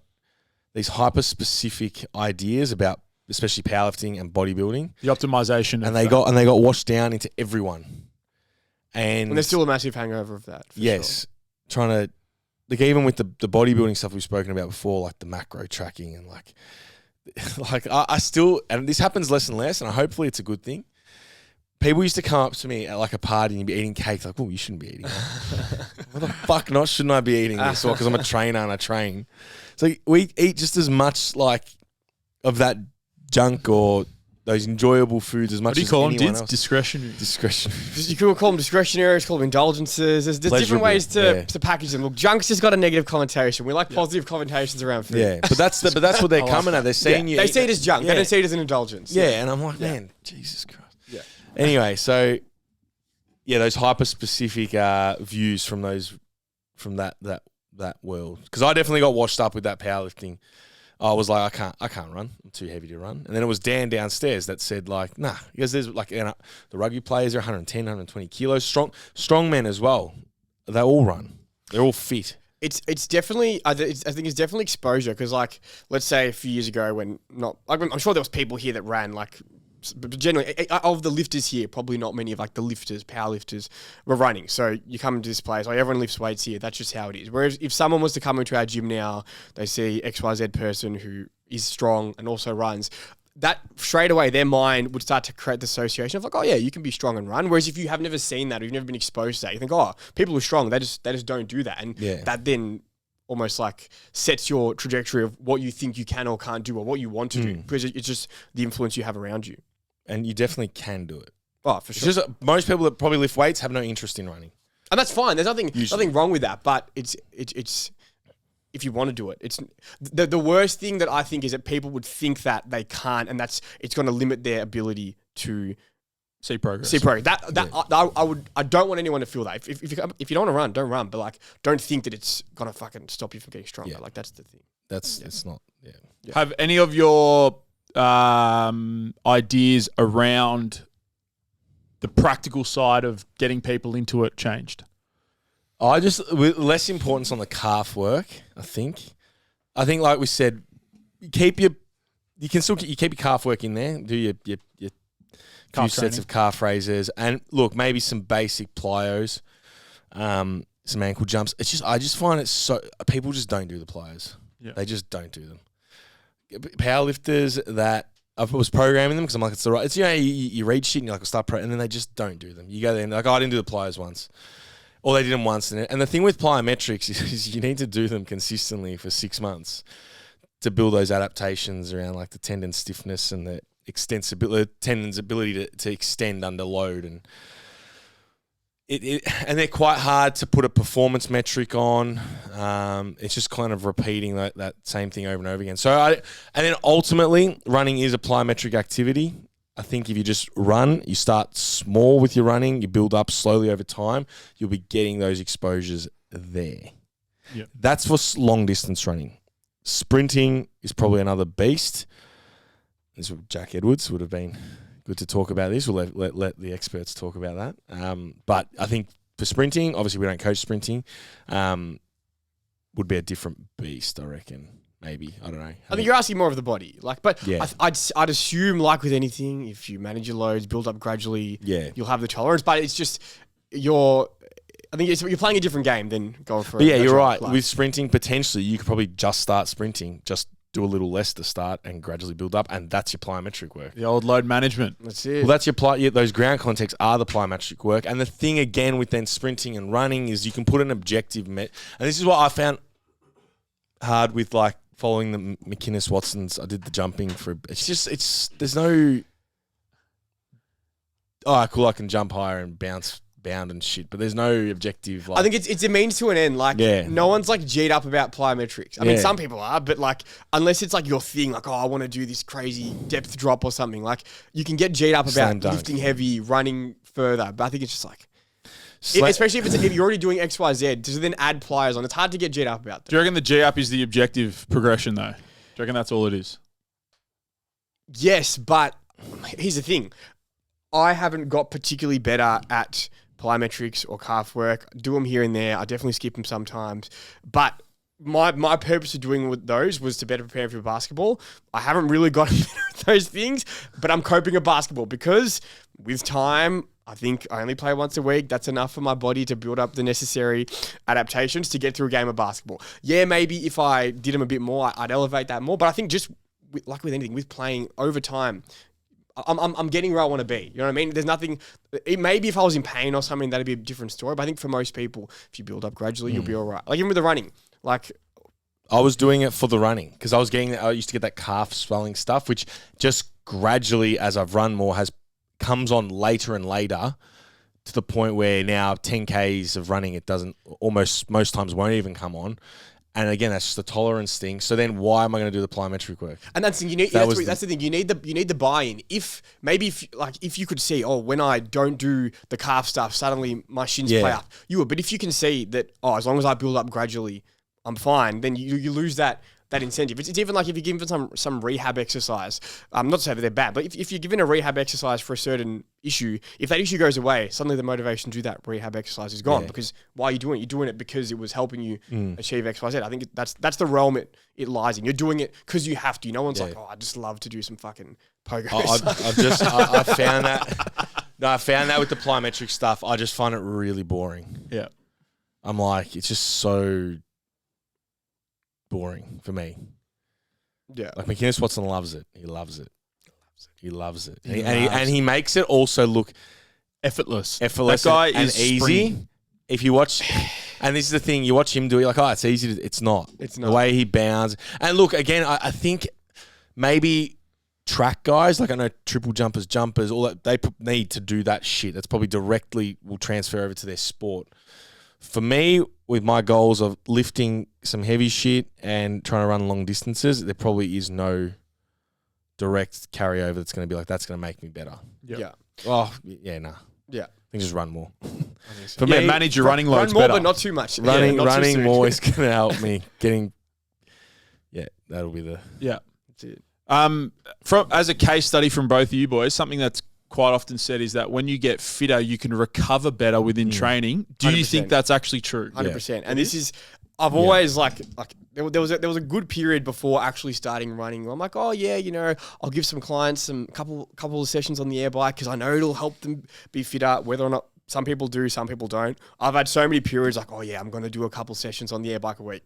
these hyper-specific ideas about especially powerlifting and bodybuilding. The optimization. And they got washed down into everyone. And there's still a massive hangover of that. Yes. Sure. Trying to... Like even with the bodybuilding stuff we've spoken about before, like the macro tracking and like I still, and this happens less and less, and hopefully it's a good thing. People used to come up to me at like a party and you'd be eating cake, like, oh, you shouldn't be eating that. What the fuck not shouldn't I be eating this? Or because I'm a trainer and I train. So we eat just as much like of that junk or those enjoyable foods as much as anyone else. What do you call them, Discretionary. You could call them discretionary, call them indulgences. There's different ways to package them. Look, junk's just got a negative connotation. We like positive connotations around food. Yeah, but that's what they're coming at. They're seeing you. They see it as junk. They don't see it as an indulgence. Yeah, and I'm like, man, Jesus Christ. Yeah. Anyway, so those hyper specific views from that world. Because I definitely got washed up with that powerlifting. I was like, I can't run. I'm too heavy to run. And then it was Dan downstairs that said like, nah, because there's like the rugby players are 110, 120 kilos, strong men as well. They all run. They're all fit. It's definitely, I think it's definitely exposure. Because like, let's say a few years ago when I'm sure there was people here that ran like, but generally of the lifters here, probably not many of like the lifters, power lifters were running. So you come into this place, like everyone lifts weights here. That's just how it is. Whereas if someone was to come into our gym now, they see XYZ person who is strong and also runs, that straight away their mind would start to create the association of like, oh yeah, you can be strong and run. Whereas if you have never seen that or you've never been exposed to that, you think, oh, people who are strong, they just don't do that. And that then almost like sets your trajectory of what you think you can or can't do or what you want to do, because it's just the influence you have around you. And you definitely can do it. Oh, for sure. It's just most people that probably lift weights have no interest in running. And that's fine. There's nothing wrong with that. But it's if you want to do it. It's the worst thing that I think is that people would think that they can't, and it's going to limit their ability to see progress. I don't want anyone to feel that. If you don't want to run, don't run. But like, don't think that it's gonna fucking stop you from getting stronger. Like that's the thing. It's not. Yeah. Have any of your ideas around the practical side of getting people into it changed? With less importance on the calf work, I think like we said, you keep your calf work in there, do your few sets of calf raises, and look, maybe some basic plyos, some ankle jumps. I just find it so people just don't do the plyos. Yeah. They just don't do them. Powerlifters that I was programming them because I'm like, it's the right. It's you read shit and you're like, I'll start and then they just don't do them. You go there and like, oh, I didn't do the plyos once, or they did them once. And the thing with plyometrics is you need to do them consistently for 6 months to build those adaptations around like the tendon stiffness and the extensibility, tendon's ability to extend under load, and and they're quite hard to put a performance metric on. It's just kind of repeating that same thing over and over again. And then ultimately, running is a plyometric activity. I think if you just run, you start small with your running, you build up slowly over time, you'll be getting those exposures there. Yep. That's for long distance running. Sprinting is probably another beast. Jack Edwards would have been good to talk about this. We'll let the experts talk about that. But I think for sprinting, obviously we don't coach sprinting, would be a different beast, I reckon. Maybe. I don't know. I think you're asking more of the body. But yeah. I'd assume, like with anything, if you manage your loads, build up gradually, you'll have the tolerance. But it's just you're playing a different game than going for. But yeah, you're right. With sprinting, potentially you could probably just start sprinting, just do a little less to start and gradually build up, and that's your plyometric work. The old load management. That's it. Well, that's your those ground contacts are the plyometric work. And the thing again with then sprinting and running is you can put an objective and this is what I found hard with like following the McInnes Watsons. I did the jumping for there's no cool, I can jump higher and bound and shit, but there's no objective. Like, I think it's a means to an end. Like, no one's like G'd up about plyometrics. I mean, some people are, but like, unless it's like your thing, like, oh, I want to do this crazy depth drop or something. Like, you can get G'd up about lifting heavy, running further. But I think it's just like, especially if you're already doing X, Y, Z, to then add plyos on, it's hard to get G'd up about that. Do you reckon the G up is the objective progression though? Do you reckon that's all it is? Yes, but here's the thing. I haven't got particularly better at plyometrics or calf work. Do them here and there. I definitely skip them sometimes. But my purpose of doing with those was to better prepare for basketball. I haven't really gotten better at those things, but I'm coping at basketball because with time, I think I only play once a week. That's enough for my body to build up the necessary adaptations to get through a game of basketball. Yeah, maybe if I did them a bit more, I'd elevate that more. But I think just like with anything, with playing over time, I'm getting where I want to be. You know what I mean? There's nothing. Maybe if I was in pain or something, that'd be a different story. But I think for most people, if you build up gradually, you'll be all right. Like even with the running, like I was doing it for the running because I used to get that calf swelling stuff, which just gradually, as I've run more, comes on later and later to the point where now 10Ks of running, it doesn't most times won't even come on. And again, that's just the tolerance thing. So then why am I going to do the plyometric work? And that's the thing. That's the thing. You need the buy-in. If you could see, when I don't do the calf stuff, suddenly my shins play up. You would. But if you can see that, as long as I build up gradually, I'm fine. Then you lose that incentive. It's even like if you're given some rehab exercise. Not to say that they're bad, but if you're given a rehab exercise for a certain issue, if that issue goes away, suddenly the motivation to do that rehab exercise is gone. Because why are you doing it? You're doing it because it was helping you achieve X, Y, Z. I think that's the realm it lies in. You're doing it because you have to. No one's like, I just love to do some fucking pogo. I found that. No, I found that with the plyometric stuff. I just find it really boring. Yeah. I'm like, it's just so boring for me. Yeah. Like McInnes Watson loves it. He loves it. He loves it. And he makes it also look effortless. That guy and is easy. springy. If you watch, and this is the thing, you watch him do it, you're like, it's easy. It's not. It's not. The way he bounds. And look, again, I think maybe track guys, like I know triple jumpers, all that, they need to do that shit. That's probably directly will transfer over to their sport. For me, with my goals of lifting some heavy shit and trying to run long distances, there probably is no direct carryover that's going to be like, that's going to make me better. Yeah. Oh, yeah, nah. Yeah. I think just run more. For me, manage your running loads run more, better. but not too much. Running too more is going to help me getting. Yeah, that'll be the. Yeah. That's it. As a case study from both of you boys, something that's quite often said is that when you get fitter, you can recover better within training. Do you 100%. think that's actually true? 100%. And this is, I've always there was a good period before actually starting running. I'm like, I'll give some clients some couple of sessions on the air bike because I know it'll help them be fitter. Whether or not some people do, some people don't. I've had so many periods like, I'm going to do a couple sessions on the air bike a week.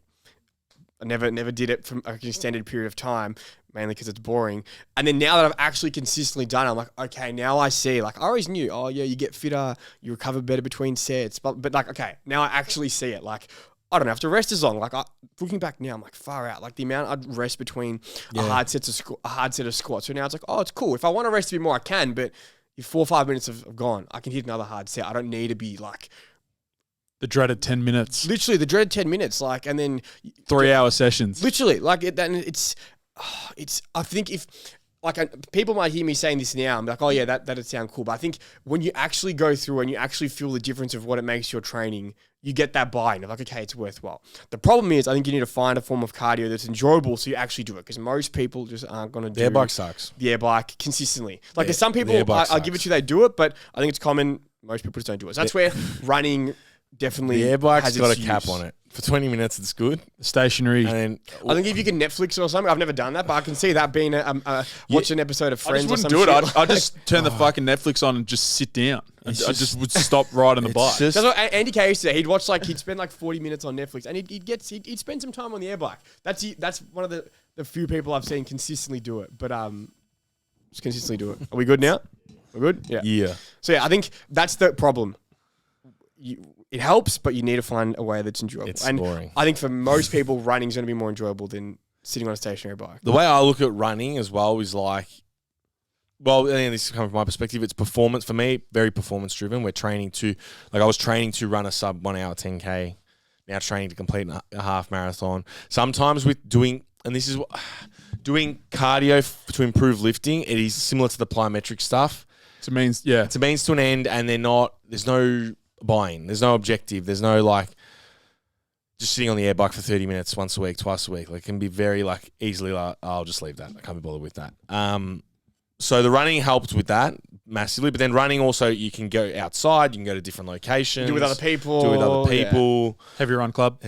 I never did it for an extended period of time, mainly because it's boring. And then now that I've actually consistently done it, I'm like, okay, now I see. Like, I always knew, you get fitter, you recover better between sets. But like, okay, now I actually see it. Like, I don't have to rest as long. Like, looking back now, I'm like, far out. Like, the amount I'd rest between a hard set of squats. So now it's like, it's cool. If I want to rest a bit more, I can. But if 4 or 5 minutes have gone, I can hit another hard set. I don't need to be like... The dreaded 10 minutes. Literally, the dreaded 10 minutes. Like, and then... 3-hour sessions. Literally. Like, it's... I think if... Like, people might hear me saying this now. I'm like, that'd sound cool. But I think when you actually go through and you actually feel the difference of what it makes your training, you get that buy-in of like, okay, it's worthwhile. The problem is, I think you need to find a form of cardio that's enjoyable so you actually do it. Because most people just aren't going to do... The air bike sucks. The air bike consistently. Like, there's some people, I give it to you, they do it. But I think it's common, most people just don't do it. So that's where running... Definitely, the air bike's got a use. cap on it. For 20 minutes, it's good. Stationary. And then, I think if you can Netflix or something, I've never done that, but I can see that being watch an episode of Friends. I just wouldn't do it. I'd just turn the fucking Netflix on and just sit down. I just would stop riding the bike. That's what Andy K used to do. He'd spend like 40 minutes on Netflix, and he'd spend some time on the air bike. That's one of the few people I've seen consistently do it. But just consistently do it. Are we good now? We're good. Yeah. So I think that's the problem. It helps, but you need to find a way that's enjoyable. It's boring. I think for most people, running is going to be more enjoyable than sitting on a stationary bike. The way I look at running as well is like, well, and this is coming from my perspective, it's performance. For me, very performance driven. We're training to, like I was training to run a sub 1 hour 10K, now training to complete a half marathon. Sometimes with doing, and this is doing cardio to improve lifting, it is similar to the plyometric stuff. It's a means to an end, and there's no buying. There's no objective. There's no like just sitting on the air bike for 30 minutes once a week, twice a week. Like, it can be very like easily like, I'll just leave that. I can't be bothered with that. So the running helped with that massively, but then running also, you can go outside, you can go to different locations. Do it with other people. Yeah. Heavy run club.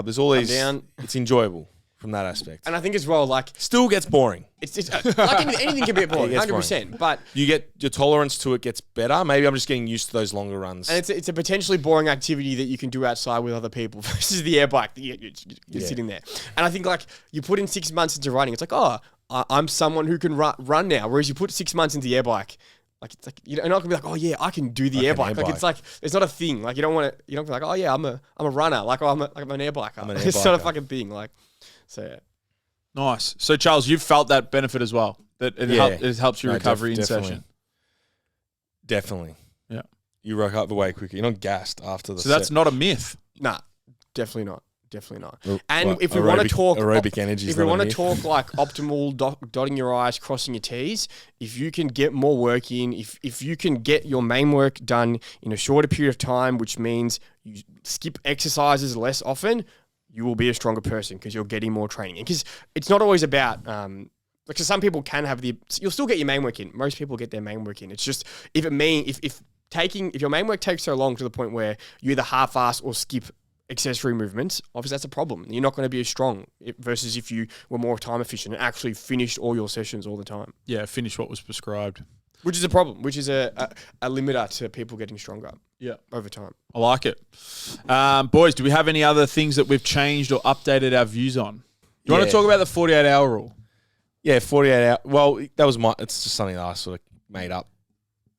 There's all these. It's enjoyable from that aspect. And I think as well, like... Still gets boring. It's like anything can be boring, 100%. But you get your tolerance to it gets better. Maybe I'm just getting used to those longer runs. And it's a potentially boring activity that you can do outside with other people versus the air bike that you're sitting there. And I think like you put in 6 months into running, it's like, I'm someone who can run now. Whereas you put 6 months into the air bike, like it's like you're not gonna be like, I can do the air bike. Like it's like it's not a thing. Like you don't be like, I'm a runner. Like I'm an air biker. It's not a fucking thing. Like so. Yeah. Nice. So Charles, you've felt that benefit as well. That it helps your recovery in session. Definitely. Yeah. You recover way quicker. You're not gassed after the. So that's not a myth. Nah, definitely not. Definitely not. Well, And what, if we want to talk aerobic energy, if we want to talk like optimal dotting your I's, crossing your T's, if you can get more work in, if you can get your main work done in a shorter period of time, which means you skip exercises less often, you will be a stronger person because you're getting more training. And because it's not always about like, so some people can have you'll still get your main work in. Most people get their main work in. It's just if your main work takes so long to the point where you either half-ass or skip accessory movements, obviously that's a problem. You're not going to be as strong versus if you were more time efficient and actually finished all your sessions all the time. Yeah, finish what was prescribed. Which is a problem, which is a limiter to people getting stronger over time. I like it. Boys, do we have any other things that we've changed or updated our views on? Do you want to talk about the 48-hour rule? Yeah, 48 hours. Well, it's just something that I sort of made up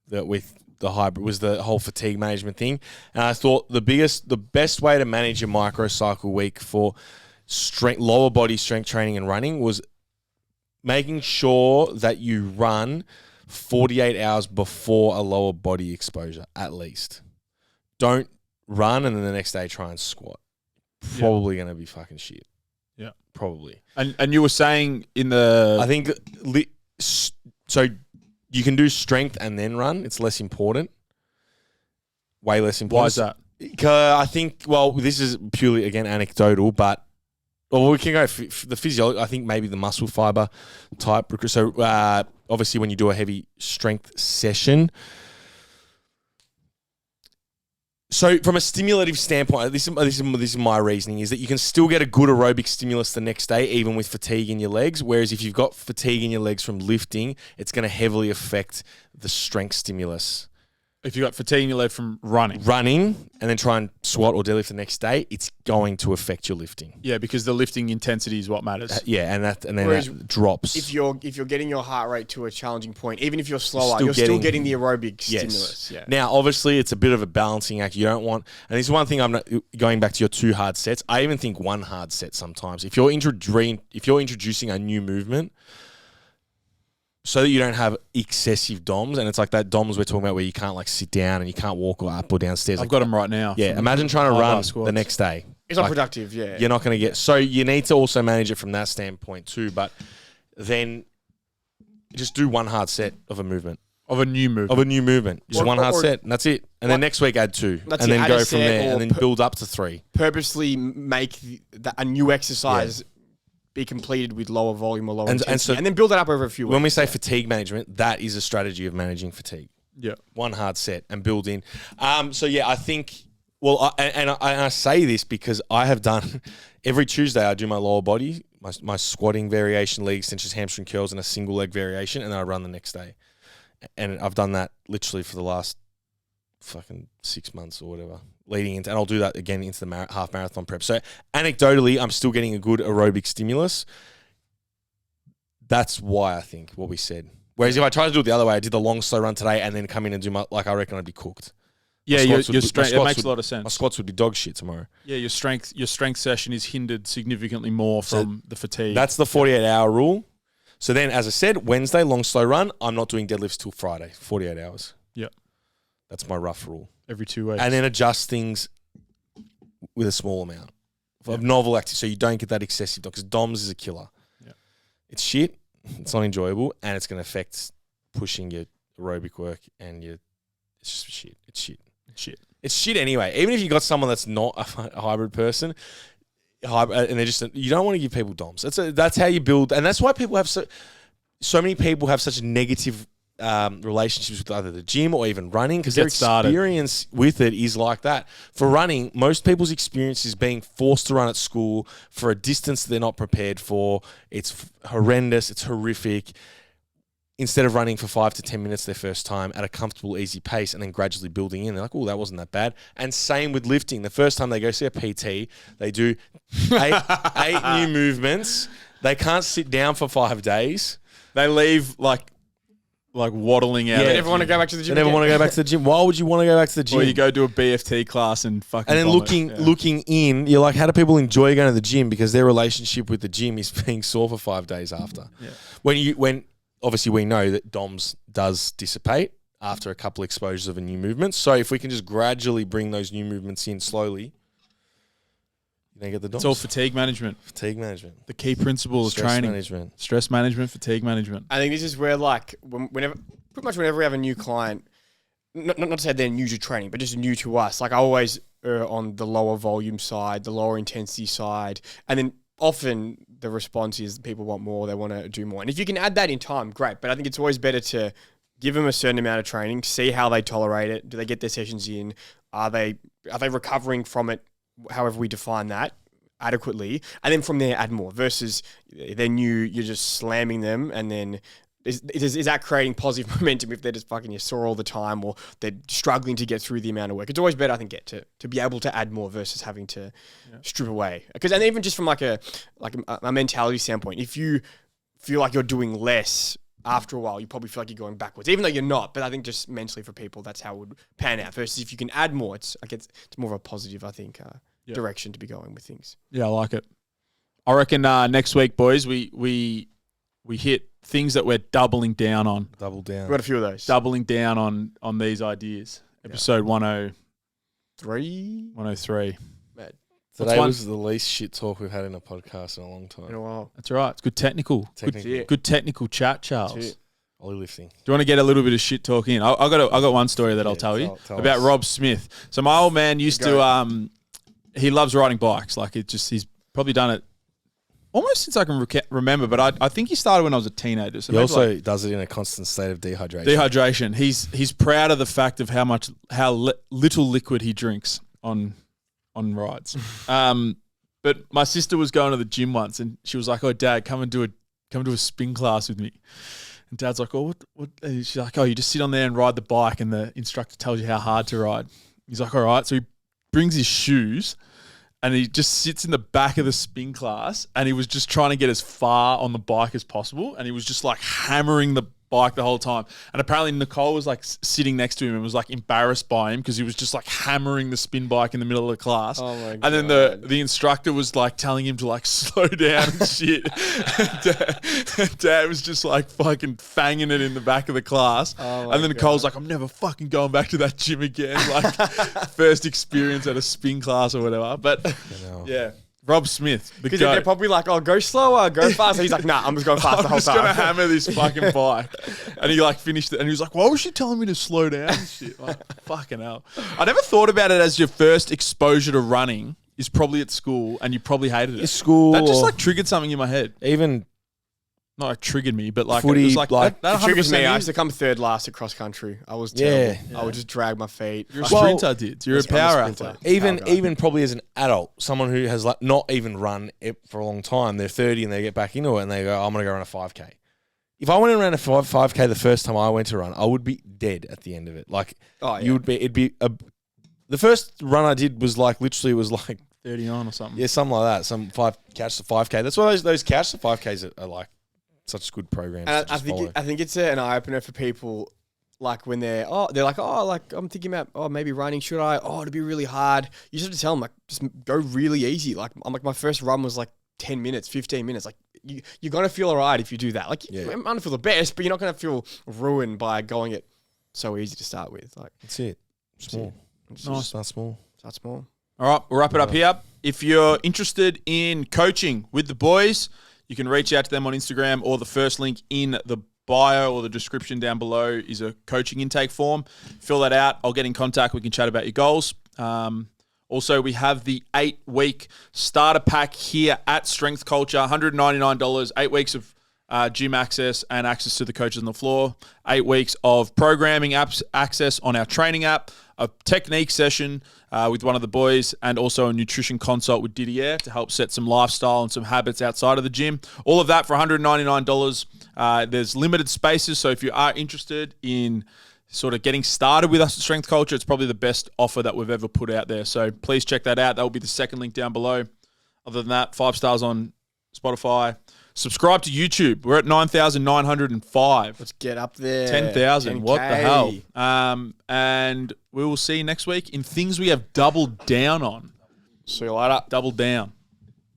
that with the hybrid was the whole fatigue management thing. And I thought the best way to manage your microcycle week for lower body strength training and running was making sure that you run 48 hours before a lower body exposure, at least. Don't run and then the next day try and squat. Probably going to be fucking shit. Yeah. Probably. And you were saying in the... I think... So you can do strength and then run. It's less important. Way less important. Why is that? I think, well, this is purely, again, anecdotal, but we can go the physiology. I think maybe the muscle fiber type. So obviously when you do a heavy strength session. So from a stimulative standpoint, this is my reasoning, is that you can still get a good aerobic stimulus the next day, even with fatigue in your legs. Whereas if you've got fatigue in your legs from lifting, it's going to heavily affect the strength stimulus. If you've got fatigue in your leg from running, and then try and squat or deadlift the next day, it's going to affect your lifting. Yeah, because the lifting intensity is what matters. And then that drops. If you're getting your heart rate to a challenging point, even if you're slower, you're still getting the aerobic stimulus. Yeah. Now, obviously, it's a bit of a balancing act. You don't want, and this is one thing. I'm not going back to your 2 hard sets. I even think 1 hard set sometimes. If you're introducing a new movement, so that you don't have excessive DOMs, and it's like that DOMs we're talking about where you can't like sit down and you can't walk or up or downstairs. I've got them right now. Yeah, imagine trying to run the next day. It's not productive, yeah. You're not going to get... So you need to also manage it from that standpoint too, but then just do 1 hard set of a movement. Of a new movement. Just 1 hard set, and that's it. And then next week add 2, and then go from there, and then build up to 3. Purposely make a new exercise... be completed with lower volume or lower intensity, and then build that up over a few weeks. When we say fatigue management, that is a strategy of managing fatigue. Yeah. 1 hard set and build in. So yeah, I think, well, I say this because I have done, every Tuesday I do my lower body, my squatting variation, leg extensions, hamstring curls, and a single leg variation, and then I run the next day. And I've done that literally for the last fucking 6 months or whatever. Leading into, and I'll do that again into the half marathon prep. So anecdotally, I'm still getting a good aerobic stimulus. That's why I think what we said. Whereas if I tried to do it the other way, I did the long slow run today and then come in and do I reckon I'd be cooked. Yeah, your strength. It makes a lot of sense. My squats would be dog shit tomorrow. Yeah, your strength session is hindered significantly more from the fatigue. That's the 48-hour rule. So then, as I said, Wednesday long slow run. I'm not doing deadlifts till Friday. 48 hours. Yeah, that's my rough rule. Every 2 weeks. And then adjust things with a small amount of novel activity so you don't get that excessive because DOMS is a killer. Yeah. It's shit, it's not enjoyable, and it's going to affect pushing your aerobic work and it's just shit. It's shit anyway. Even if you got someone that's not a hybrid person, and they're just, you don't want to give people DOMs. That's how you build, and that's why people have so many people have such negative relationships with either the gym or even running because their experience with it is like that. For running, most people's experience is being forced to run at school for a distance they're not prepared for. It's horrendous. It's horrific. Instead of running for 5 to 10 minutes their first time at a comfortable, easy pace and then gradually building in, they're like, oh, that wasn't that bad. And same with lifting. The first time they go see a PT, they do eight new movements. They can't sit down for 5 days. They leave like waddling out. They never want to go back to the gym. They never want to go back to the gym. Why would you want to go back to the gym? Or you go do a BFT class and fucking. And then looking in, you're like, how do people enjoy going to the gym? Because their relationship with the gym is being sore for 5 days after. Yeah. When obviously we know that DOMS does dissipate after a couple exposures of a new movement. So if we can just gradually bring those new movements in slowly, You don't get the dogs. It's all fatigue management. Fatigue management. The key principle of training. Management. Stress management, fatigue management. I think this is where, like, whenever we have a new client, not to say they're new to training, but just new to us. Like, I always err on the lower volume side, the lower intensity side, and then often the response is people want more, they want to do more. And if you can add that in time, great. But I think it's always better to give them a certain amount of training, see how they tolerate it. Do they get their sessions in? Are they recovering from it, however we define that, adequately? And then from there, add more. Versus they're new, you're just slamming them, and then is that creating positive momentum if they're just fucking sore all the time, or they're struggling to get through the amount of work? It's always better, I think, to be able to add more versus having to strip away. Because, and even just from like a mentality standpoint, if you feel like you're doing less after a while, you probably feel like you're going backwards, even though you're not. But I think just mentally for people, that's how it would pan out. Versus if you can add more, it's more of a positive, I think, direction to be going with things. Yeah, I like it. I reckon next week, boys, we hit things that we're doubling down on. Double down. We've got a few of those. Doubling down on these ideas. Episode 103. Mad. Today was the least shit talk we've had in a podcast in a long time. In a while. That's right. It's good technical. Good technical chat, Charles. Ollie lifting. Do you want to get a little bit of shit talk in? I got one story that I'll tell you about Rob Smith. So my old man used to he loves riding bikes. Like he's probably done it almost since I can remember, but I think he started when I was a teenager. So he also does it in a constant state of dehydration. He's proud of the fact of how little liquid he drinks on rides. But my sister was going to the gym once, and she was like, "Oh, Dad, come and do a spin class with me." And Dad's like, "Oh, what?" And she's like, "Oh, you just sit on there and ride the bike, and the instructor tells you how hard to ride." He's like, "All right." So he brings his shoes, and he just sits in the back of the spin class, and he was just trying to get as far on the bike as possible, and he was just like hammering the bike the whole time. And apparently Nicole was like sitting next to him and was like embarrassed by him because he was just like hammering the spin bike in the middle of the class. Oh my God. And then the instructor was like telling him to like slow down and shit. Dad was just like fucking fanging it in the back of the class. Oh and then Nicole's like, "I'm never fucking going back to that gym again." Like first experience at a spin class or whatever. But yeah. Rob Smith. Because they're probably like, "Oh, go slower, go faster." He's like, "Nah, I'm just going fast the whole time. I'm just going to hammer this fucking bike." And he like finished it. And he was like, "Why was she telling me to slow down and shit?" Like, fucking hell. I never thought about it as your first exposure to running is probably at school, and you probably hated it. School. That just like triggered something in my head. Even not like triggered me, but like footy, it was like that it triggers me. I in. used to come third last at cross country. I was terrible. I would just drag my feet. You're a sprinter, dude. You're a power athlete. Even probably as an adult, someone who has like not even run it for a long time, they're 30 and they get back into it and they go, "I'm going to go run a 5K." If I went and ran a 5K the first time I went to run, I would be dead at the end of it. Like the first run I did was like literally it was like 30 on or something. Yeah, something like that. Some couch to 5K. That's why those couch to 5Ks are like such good programs. And I think it's an eye opener for people. Like when they're like, I'm thinking about maybe running. Should I? It'd be really hard. You just have to tell them like just go really easy. Like I'm like my first run was like 10 minutes, 15 minutes. Like you're gonna feel alright if you do that. Like you're gonna feel the best, but you're not gonna feel ruined by going it so easy to start with. Like that's it. Small. Start small. Start small. All right, we'll wrap it up here. If you're interested in coaching with the boys, you can reach out to them on Instagram, or the first link in the bio or the description down below is a coaching intake form. Fill that out. I'll get in contact. We can chat about your goals. Also, we have the 8-week starter pack here at Strength Culture, $199, 8 weeks of gym access and access to the coaches on the floor, 8 weeks of programming access on our training app, a technique session with one of the boys, and also a nutrition consult with Didier to help set some lifestyle and some habits outside of the gym. All of that for $199. There's limited spaces, so if you are interested in sort of getting started with us at Strength Culture, it's probably the best offer that we've ever put out there. So please check that out. That will be the second link down below. Other than that, 5 stars on Spotify. Subscribe to YouTube. We're at 9,905. Let's get up there. 10,000. What the hell? And we will see you next week in things we have doubled down on. See you later. Double down.